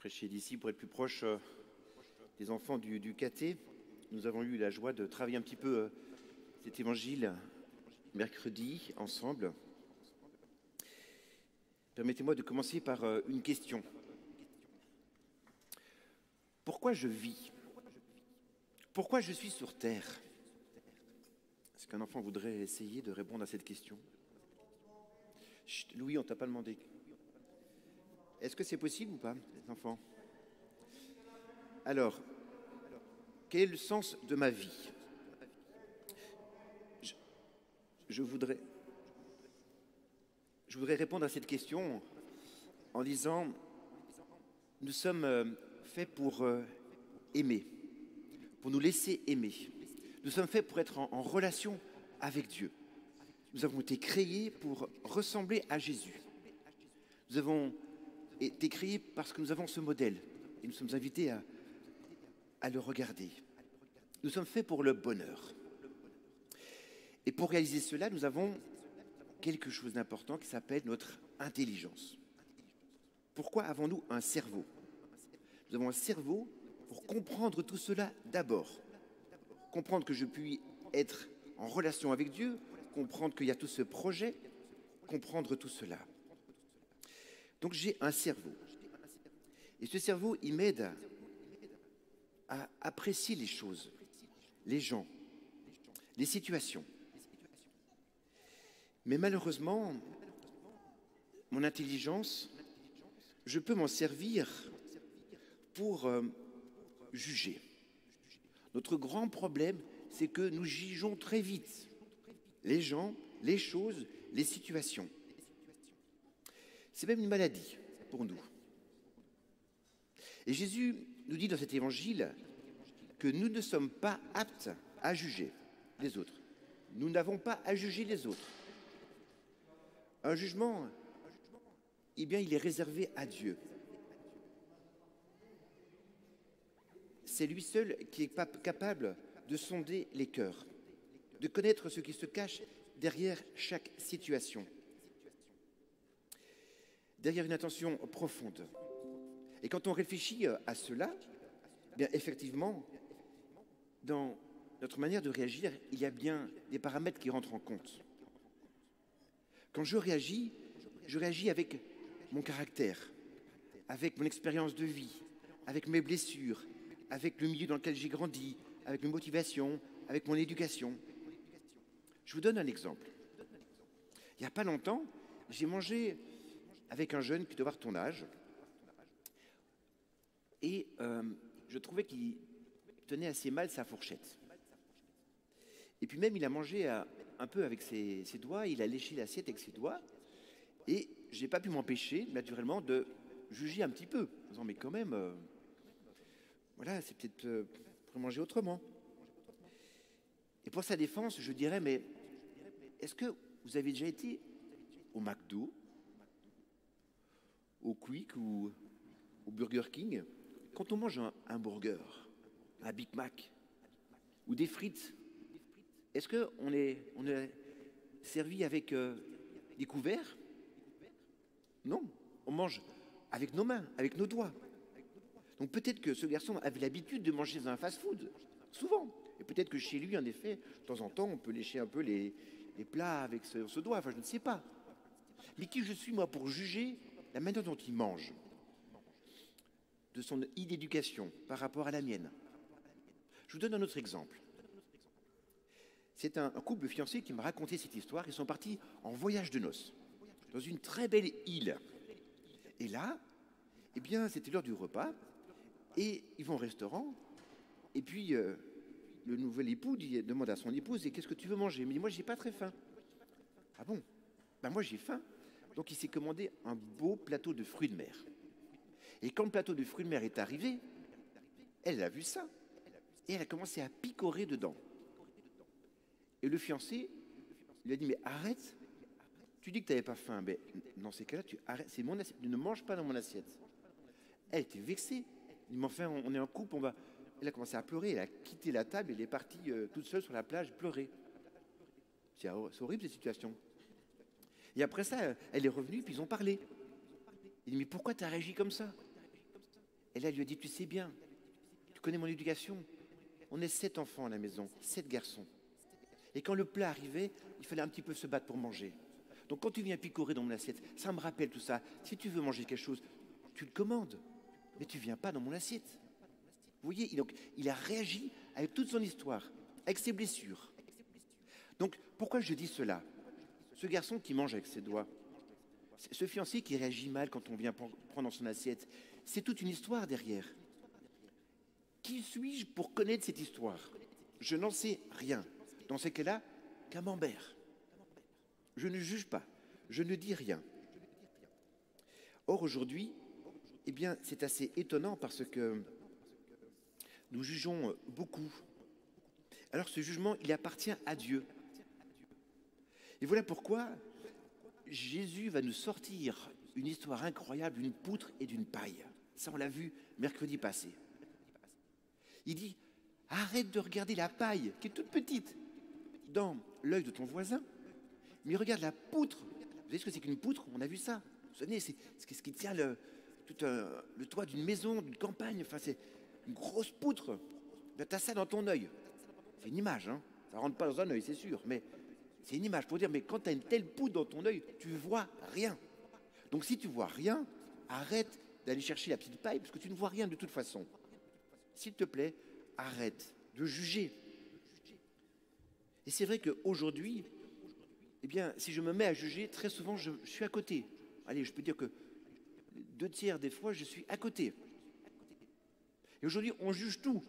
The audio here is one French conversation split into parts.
prêcher d'ici pour être plus proche des enfants du caté. Nous avons eu la joie de travailler un petit peu cet évangile mercredi ensemble. Permettez-moi de commencer par une question. Pourquoi je vis? Pourquoi je suis sur terre? Est-ce qu'un enfant voudrait essayer de répondre à cette question? Chut, Louis, on t'a pas demandé. Est-ce que c'est possible ou pas, les enfants? Alors, quel est le sens de ma vie? Je voudrais répondre à cette question en disant, nous sommes faits pour aimer, pour nous laisser aimer. Nous sommes faits pour être en relation avec Dieu. Nous avons été créés pour ressembler à Jésus. Nous avons été créés parce que nous avons ce modèle et nous sommes invités à le regarder. Nous sommes faits pour le bonheur. Et pour réaliser cela, nous avons quelque chose d'important qui s'appelle notre intelligence. Pourquoi avons-nous un cerveau? Nous avons un cerveau pour comprendre tout cela d'abord. Comprendre que je puis être en relation avec Dieu, comprendre qu'il y a tout ce projet, comprendre tout cela. Donc j'ai un cerveau. Et ce cerveau, il m'aide à apprécier les choses, les gens, les situations. Mais malheureusement, mon intelligence, je peux m'en servir pour juger. Notre grand problème, c'est que nous jugeons très vite les gens, les choses, les situations. C'est même une maladie pour nous. Et Jésus nous dit dans cet évangile que nous ne sommes pas aptes à juger les autres. Nous n'avons pas à juger les autres. Un jugement, eh bien, il est réservé à Dieu. C'est lui seul qui est capable de sonder les cœurs, de connaître ce qui se cache derrière chaque situation, derrière une intention profonde. Et quand on réfléchit à cela, eh bien effectivement, dans notre manière de réagir, il y a bien des paramètres qui rentrent en compte. Quand je réagis avec mon caractère, avec mon expérience de vie, avec mes blessures, avec le milieu dans lequel j'ai grandi, avec mes motivations, avec mon éducation. Je vous donne un exemple. Il n'y a pas longtemps, j'ai mangé avec un jeune qui doit avoir ton âge et je trouvais qu'il tenait assez mal sa fourchette. Et puis même, il a mangé un peu avec ses doigts, il a léché l'assiette avec ses doigts et je n'ai pas pu m'empêcher, naturellement, de juger un petit peu, en disant, mais quand même, voilà, c'est peut-être pour manger autrement. Et pour sa défense, je dirais, mais est-ce que vous avez déjà été au McDo, au Quick ou au Burger King? Quand on mange un burger, un Big Mac ou des frites, est-ce qu'on est servi avec des couverts? Non, on mange avec nos mains, avec nos doigts. Donc peut-être que ce garçon avait l'habitude de manger dans un fast-food, souvent. Et peut-être que chez lui, en effet, de temps en temps, on peut lécher un peu les plats avec ce doigt. Enfin, je ne sais pas. Mais qui je suis, moi, pour juger la manière dont il mange, de son idée d'éducation par rapport à la mienne? Je vous donne un autre exemple. C'est un couple de fiancés qui m'a raconté cette histoire. Ils sont partis en voyage de noces, dans une très belle île. Et là, eh bien, c'était l'heure du repas. Et ils vont au restaurant, et puis le nouvel époux demande à son épouse, qu'est-ce que tu veux manger? Mais moi, j'ai pas très faim. Ah bon? Ben moi, j'ai faim. Donc, il s'est commandé un beau plateau de fruits de mer. Et quand le plateau de fruits de mer est arrivé, elle a vu ça. Et elle a commencé à picorer dedans. Et le fiancé lui a dit, mais arrête, tu dis que tu n'avais pas faim. Mais dans ces cas-là, tu arrêtes, c'est mon assiette, tu ne manges pas dans mon assiette. Elle était vexée. Il m'a fait, on est en couple, Elle a commencé à pleurer, elle a quitté la table, elle est partie toute seule sur la plage pleurer. C'est horrible cette situation. Et après ça, elle est revenue, puis ils ont parlé. Il dit, mais pourquoi tu as réagi comme ça? Et là, elle lui a dit, tu sais bien, tu connais mon éducation. On est 7 enfants à la maison, 7 garçons. Et quand le plat arrivait, il fallait un petit peu se battre pour manger. Donc quand tu viens picorer dans mon assiette, ça me rappelle tout ça. Si tu veux manger quelque chose, tu le commandes, mais tu ne viens pas dans mon assiette. Vous voyez, donc, il a réagi avec toute son histoire, avec ses blessures. Donc pourquoi je dis cela? Ce garçon qui mange avec ses doigts, ce fiancé qui réagit mal quand on vient prendre dans son assiette, c'est toute une histoire derrière. Qui suis-je pour connaître cette histoire? Je n'en sais rien. Dans ces cas-là, camembert. Je ne juge pas, je ne dis rien. Or, aujourd'hui, eh bien, c'est assez étonnant parce que nous jugeons beaucoup. Alors, ce jugement, il appartient à Dieu. Et voilà pourquoi Jésus va nous sortir une histoire incroyable d'une poutre et d'une paille. Ça, on l'a vu mercredi passé. Il dit, arrête de regarder la paille, qui est toute petite, dans l'œil de ton voisin, mais regarde la poutre. Vous savez ce que c'est qu'une poutre? On a vu ça. Vous vous souvenez, c'est ce qui tient le toit d'une maison, d'une campagne. Enfin, c'est une grosse poutre. Ben, tu as ça dans ton œil. C'est une image, hein. Ça ne rentre pas dans un œil, c'est sûr, mais c'est une image pour dire, mais quand tu as une telle poutre dans ton œil, tu ne vois rien. Donc si tu ne vois rien, arrête d'aller chercher la petite paille, parce que tu ne vois rien de toute façon. S'il te plaît, arrête de juger. Et c'est vrai qu'aujourd'hui, eh bien, si je me mets à juger, très souvent, je suis à côté. Allez, je peux dire que 2/3 des fois, je suis à côté. Et aujourd'hui, on juge tout.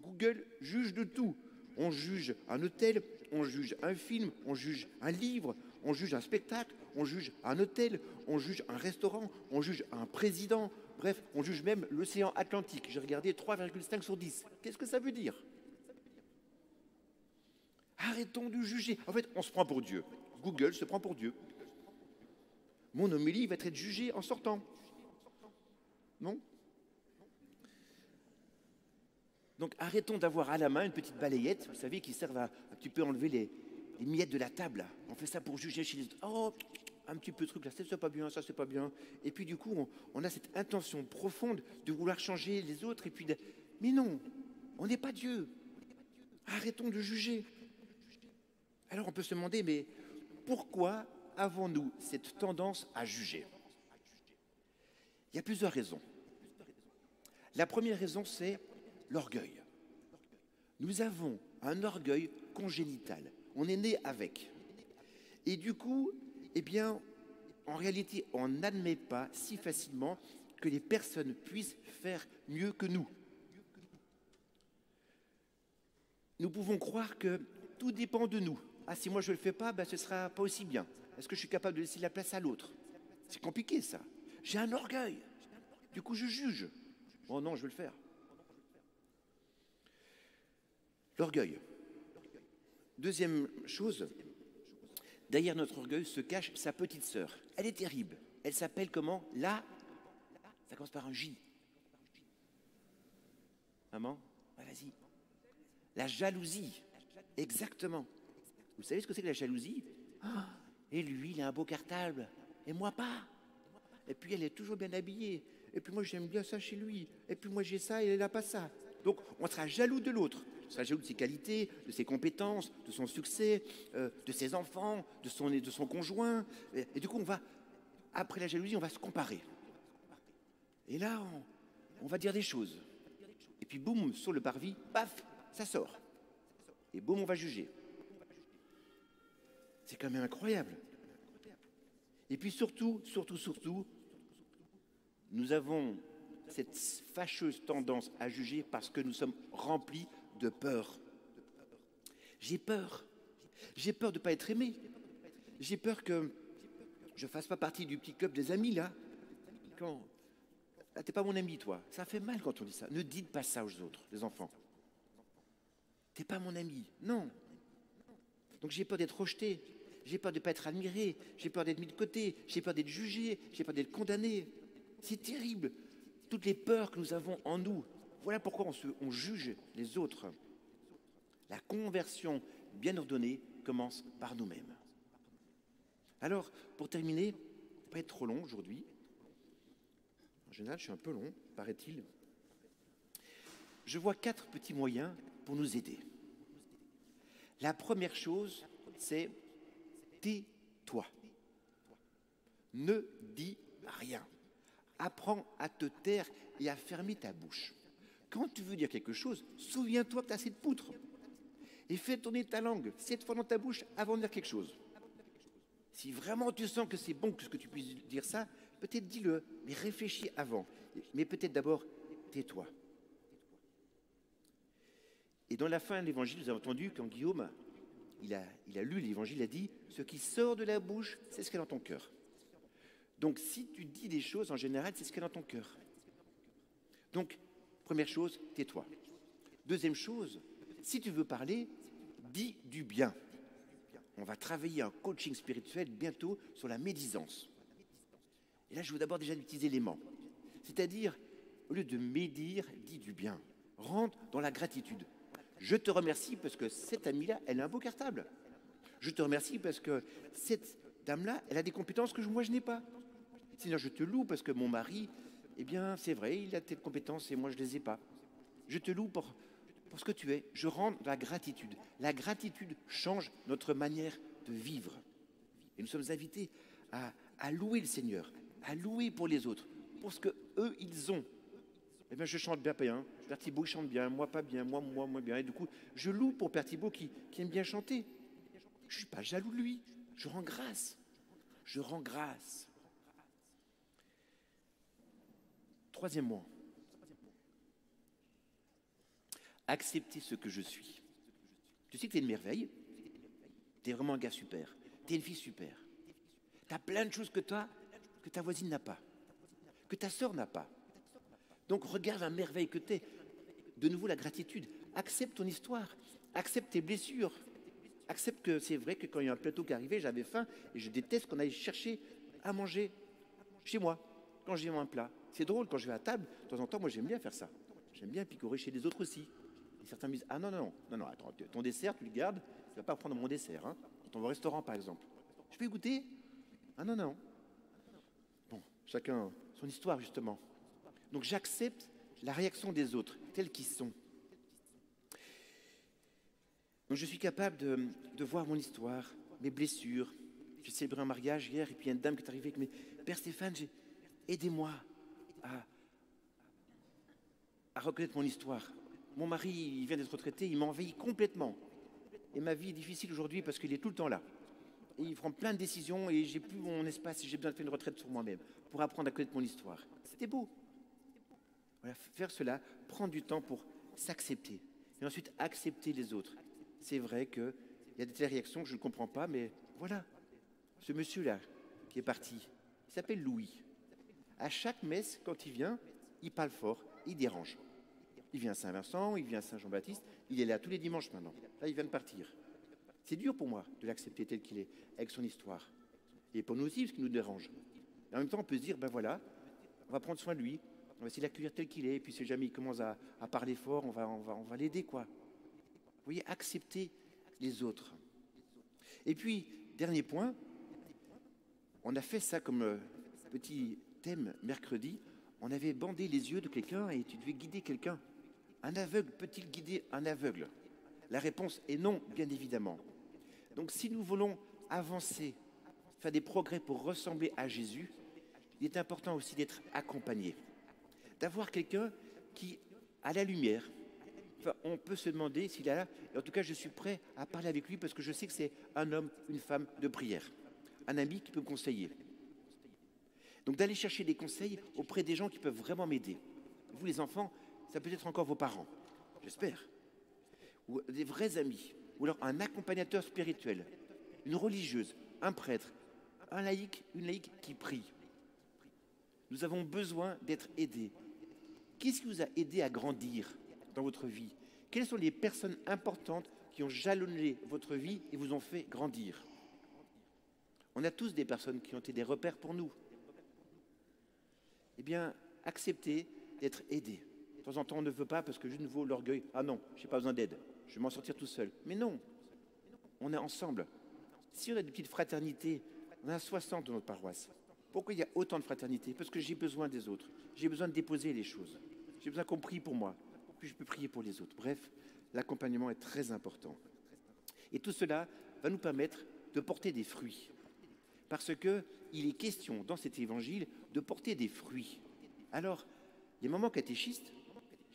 Google juge de tout. On juge un hôtel, on juge un film, on juge un livre, on juge un spectacle, on juge un hôtel, on juge un restaurant, on juge un président. Bref, on juge même l'océan Atlantique. J'ai regardé 3,5 sur 10. Qu'est-ce que ça veut dire? Arrêtons de juger. En fait, on se prend pour Dieu. Google se prend pour Dieu. Mon homélie va être jugée en sortant. Non? Donc arrêtons d'avoir à la main une petite balayette, vous savez, qui sert à un petit peu enlever les miettes de la table. On fait ça pour juger chez les autres. Oh, un petit peu de truc là, ça c'est pas bien, ça c'est pas bien. Et puis du coup, on a cette intention profonde de vouloir changer les autres. Et puis mais non, on n'est pas Dieu. Arrêtons de juger. Alors on peut se demander, mais pourquoi avons-nous cette tendance à juger? Il y a plusieurs raisons. La première raison, c'est l'orgueil. Nous avons un orgueil congénital. On est né avec. Et du coup, eh bien, en réalité, on n'admet pas si facilement que les personnes puissent faire mieux que nous. Nous pouvons croire que tout dépend de nous. Ah, si moi je ne le fais pas, ben, ce ne sera pas aussi bien. Est-ce que je suis capable de laisser la place à l'autre? C'est compliqué, ça. J'ai un orgueil. Du coup, je juge. Oh non, je vais le faire. L'orgueil. Deuxième chose, derrière notre orgueil se cache sa petite sœur. Elle est terrible. Elle s'appelle comment? Ça commence par un J. Maman? Ouais, vas-y. La jalousie. Exactement. Vous savez ce que c'est que la jalousie? Ah, et lui, il a un beau cartable. Et moi pas. Et puis elle est toujours bien habillée. Et puis moi j'aime bien ça chez lui. Et puis moi j'ai ça et elle n'a pas ça. Donc on sera jaloux de l'autre. On sera jaloux de ses qualités, de ses compétences, de son succès, de ses enfants, de son conjoint. Et du coup on va, après la jalousie, on va se comparer. Et là on va dire des choses. Et puis boum, sur le parvis, paf, ça sort. Et boum, on va juger. C'est quand même incroyable. Et puis surtout, nous avons cette fâcheuse tendance à juger parce que nous sommes remplis de peur. J'ai peur. J'ai peur de ne pas être aimé. J'ai peur que je ne fasse pas partie du petit club des amis, là. Là, t'es pas mon ami, toi. Ça fait mal quand on dit ça. Ne dites pas ça aux autres, les enfants. T'es pas mon ami. Non. Donc j'ai peur d'être rejeté. J'ai peur de ne pas être admiré, j'ai peur d'être mis de côté, j'ai peur d'être jugé, j'ai peur d'être condamné. C'est terrible, toutes les peurs que nous avons en nous. Voilà pourquoi on juge les autres. La conversion bien ordonnée commence par nous-mêmes. Alors, pour terminer, pas être trop long aujourd'hui, En général, je suis un peu long, paraît-il. Je vois 4 petits moyens pour nous aider. La première chose, c'est tais-toi. Ne dis rien. Apprends à te taire et à fermer ta bouche. Quand tu veux dire quelque chose, souviens-toi que tu as assez de poutres. Et fais tourner ta langue 7 fois dans ta bouche avant de dire quelque chose. Si vraiment tu sens que c'est bon que tu puisses dire ça, peut-être dis-le, mais réfléchis avant. Mais peut-être d'abord, tais-toi. Et dans la fin de l'évangile, vous avez entendu quand Guillaume, il a lu l'évangile, il a dit « Ce qui sort de la bouche, c'est ce qu'il y a dans ton cœur ». Donc si tu dis des choses, en général, c'est ce qu'il y a dans ton cœur. Donc, première chose, tais-toi. Deuxième chose, si tu veux parler, dis du bien. On va travailler un coaching spirituel bientôt sur la médisance. Et là, je veux d'abord déjà utiliser l'aimant. C'est-à-dire, au lieu de médire, dis du bien. Rentre dans la gratitude. Je te remercie parce que cette amie-là, elle a un beau cartable. Je te remercie parce que cette dame-là, elle a des compétences que moi, je n'ai pas. Sinon, je te loue parce que mon mari, eh bien, c'est vrai, il a telle compétences et moi, je ne les ai pas. Je te loue pour ce que tu es. Je rentre dans la gratitude. La gratitude change notre manière de vivre. Et nous sommes invités à louer le Seigneur, à louer pour les autres, pour ce qu'eux, ils ont. Eh bien, je chante bien, hein. Père Thibault chante bien, moi pas bien, moi bien. Et du coup, je loue pour Père Thibault qui aime bien chanter. Je ne suis pas jaloux de lui. Je rends grâce. Je rends grâce. Troisièmement, accepter ce que je suis. Tu sais que tu es une merveille. Tu es vraiment un gars super. Tu es une fille super. Tu as plein de choses que ta voisine n'a pas, que ta sœur n'a pas. Donc regarde la merveille que tu es. De nouveau, la gratitude. Accepte ton histoire. Accepte tes blessures. Accepte que c'est vrai que quand il y a un plateau qui arrivait, j'avais faim et je déteste qu'on aille chercher à manger chez moi, quand j'ai un plat. C'est drôle, quand je vais à table, de temps en temps, moi j'aime bien faire ça. J'aime bien picorer chez les autres aussi. Et certains me disent, ah non, attends, ton dessert, tu le gardes, tu ne vas pas prendre mon dessert. Hein. Quand on va au restaurant, par exemple. Je peux goûter? Ah non. Bon, chacun son histoire, justement. Donc j'accepte la réaction des autres, tels qu'ils sont. Donc je suis capable de voir mon histoire, mes blessures. J'ai célébré un mariage hier, et puis il y a une dame qui est arrivée avec mes Père Stéphane, aidez-moi à reconnaître mon histoire. Mon mari, il vient d'être retraité, il m'envahit complètement. Et ma vie est difficile aujourd'hui parce qu'il est tout le temps là. Et il prend plein de décisions et j'ai plus mon espace, j'ai besoin de faire une retraite sur moi-même pour apprendre à connaître mon histoire. C'était beau. Voilà, faire cela, prendre du temps pour s'accepter. Et ensuite, accepter les autres. C'est vrai qu'il y a des telles réactions que je ne comprends pas, mais voilà. Ce monsieur-là qui est parti, il s'appelle Louis. À chaque messe, quand il vient, il parle fort, il dérange. Il vient à Saint-Vincent, il vient à Saint-Jean-Baptiste, il est là tous les dimanches maintenant. Là, il vient de partir. C'est dur pour moi de l'accepter tel qu'il est, avec son histoire. Et pour nous aussi, ce qui nous dérange. Et en même temps, on peut se dire, ben voilà, on va prendre soin de lui, on va essayer de l'accueillir tel qu'il est, et puis si jamais il commence à parler fort, on va l'aider, quoi. Vous voyez, accepter les autres. Et puis, dernier point, on a fait ça comme petit thème mercredi, on avait bandé les yeux de quelqu'un et tu devais guider quelqu'un. Un aveugle peut-il guider un aveugle? La réponse est non, bien évidemment. Donc si nous voulons avancer, faire des progrès pour ressembler à Jésus, il est important aussi d'être accompagné. D'avoir quelqu'un qui a la lumière. Enfin, on peut se demander s'il est là. Et en tout cas, je suis prêt à parler avec lui parce que je sais que c'est un homme, une femme de prière. Un ami qui peut me conseiller. Donc d'aller chercher des conseils auprès des gens qui peuvent vraiment m'aider. Vous les enfants, ça peut être encore vos parents, j'espère. Ou des vrais amis. Ou alors un accompagnateur spirituel. Une religieuse, un prêtre, un laïc, une laïque qui prie. Nous avons besoin d'être aidés. Qu'est-ce qui vous a aidé à grandir dans votre vie? Quelles sont les personnes importantes qui ont jalonné votre vie et vous ont fait grandir? On a tous des personnes qui ont été des repères pour nous. Eh bien, acceptez d'être aidé. De temps en temps, on ne veut pas parce que je ne vaux l'orgueil. Ah non, je n'ai pas besoin d'aide. Je vais m'en sortir tout seul. Mais non, on est ensemble. Si on a des petites fraternités, on en a 60 dans notre paroisse. Pourquoi il y a autant de fraternité? Parce que j'ai besoin des autres. J'ai besoin de déposer les choses. J'ai besoin qu'on prie pour moi, puis je peux prier pour les autres. Bref, l'accompagnement est très important. Et tout cela va nous permettre de porter des fruits. Parce qu'il est question dans cet évangile de porter des fruits. Alors, les mamans catéchistes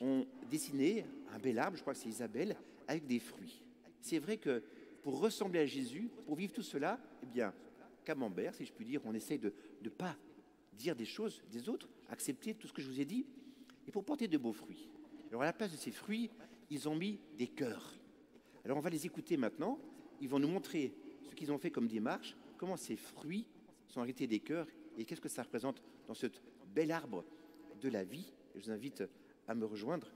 ont dessiné un bel arbre, je crois que c'est Isabelle, avec des fruits. C'est vrai que pour ressembler à Jésus, pour vivre tout cela, eh bien, camembert, si je puis dire, on essaye de ne pas dire des choses des autres, accepter tout ce que je vous ai dit, et pour porter de beaux fruits. Alors à la place de ces fruits, ils ont mis des cœurs. Alors on va les écouter maintenant, ils vont nous montrer ce qu'ils ont fait comme démarche, comment ces fruits sont arrêtés des cœurs, et qu'est-ce que ça représente dans ce bel arbre de la vie. Je vous invite à me rejoindre